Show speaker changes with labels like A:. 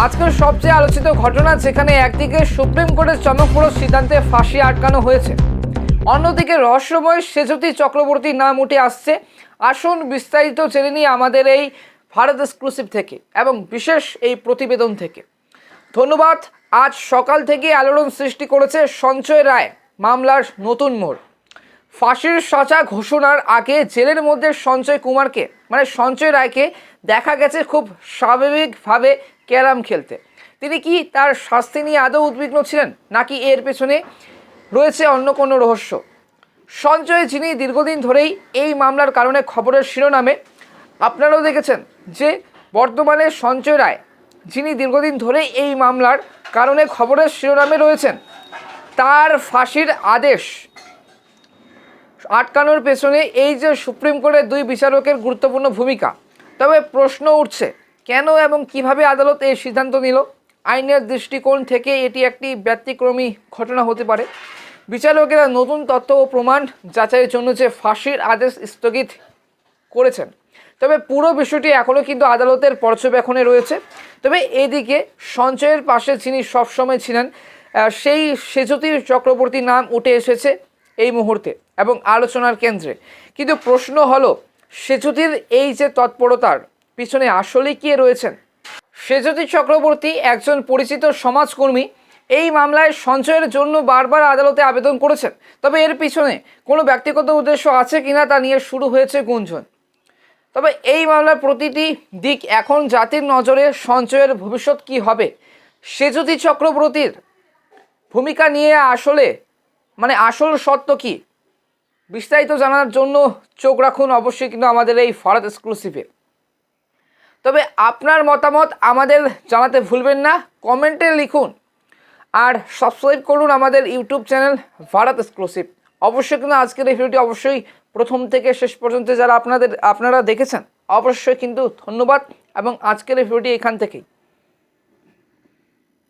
A: আজকের সবচেয়ে আলোচিত ঘটনা, যেখানে একদিকে সুপ্রিম কোর্টের চমকপ্রদ সিদ্ধান্তে ফাঁসি আটকানো হয়েছে, অন্যদিকে রহস্যময় সেজতি চক্রবর্তীর নাম উঠে আসছে। আসুন বিস্তারিত জেনে নিই আমাদের এই ভারত এক্সক্লুসিভ থেকে এবং বিশেষ এই প্রতিবেদন থেকে। ধন্যবাদ। আজ সকাল থেকে আলোড়ন সৃষ্টি করেছে সঞ্জয় রায় মামলার নতুন মোড়। ফাঁসির সাজা ঘোষণার আগে জেলের মধ্যে সঞ্জয় রায়কে দেখা গেছে খুব স্বাভাবিকভাবে ক্যারাম খেলতে। তিনি কি তার শাস্তি নিয়ে আদৌ উদ্বিগ্ন ছিলেন, নাকি এর পেছনে রয়েছে অন্য কোনো রহস্য? সঞ্জয়, যিনি দীর্ঘদিন ধরেই এই মামলার কারণে খবরের শিরোনামে, আপনারাও দেখেছেন যে বর্তমানে সঞ্জয় রায়, যিনি দীর্ঘদিন ধরেই এই মামলার কারণে খবরের শিরোনামে রয়েছেন, তার ফাঁসির আদেশ আটকানোর পেছনে এই যে সুপ্রিম কোর্টের দুই বিচারকের গুরুত্বপূর্ণ ভূমিকা। তবে প্রশ্ন উঠছে, কেন এবং কিভাবে আদালত এই সিদ্ধান্ত নিল? আইনের দৃষ্টিকোণ থেকে এটি একটি ব্যতিক্রমী ঘটনা হতে পারে। বিচারকেরা নতুন তথ্য ও প্রমাণ যাচাইয়ের জন্য যে ফাঁসির আদেশ স্থগিত করেছেন, তবে পুরো বিষয়টি এখনও কিন্তু আদালতের পর্যবেক্ষণে রয়েছে। তবে এদিকে সঞ্জয়ের পাশে যিনি সবসময় ছিলেন, সেই সেজতি চক্রবর্তীর নাম উঠে এসেছে এই মুহূর্তে এবং আলোচনার কেন্দ্রে। কিন্তু প্রশ্ন হলো, সেজতির এই যে তৎপরতার পিছনে আসলে কে রয়েছেন? সেজতি চক্রবর্তী একজন পরিচিত সমাজকর্মী। এই মামলায় সঞ্জয়ের জন্য বারবার আদালতে আবেদন করেছেন। তবে এর পিছনে কোনো ব্যক্তিগত উদ্দেশ্য আছে কিনা তা নিয়ে শুরু হয়েছে গুঞ্জন। তবে এই মামলার প্রতিটি দিক এখন জাতির নজরে। সঞ্জয়ের ভবিষ্যৎ কি হবে, সেজতি চক্রবর্তীর ভূমিকা নিয়ে আসল সত্য কি, বিস্তারিত জানার জন্য চোখ রাখুন অবশ্যই কিন্তু আমাদের এই ভারত এক্সক্লুসিভে। তবে আপনার মতামত আমাদের জানাতে ভুলবেন না, কমেন্টে লিখুন আর সাবস্ক্রাইব করুন আমাদের ইউটিউব চ্যানেল ভারত এক্সক্লুসিভ। অবশ্যই কিন্তু আজকের এই ভিডিওটি অবশ্যই প্রথম থেকে শেষ পর্যন্ত যারা আপনারা দেখেছেন, অবশ্যই কিন্তু ধন্যবাদ এবং আজকের এই ভিডিওটি এখান থেকেই।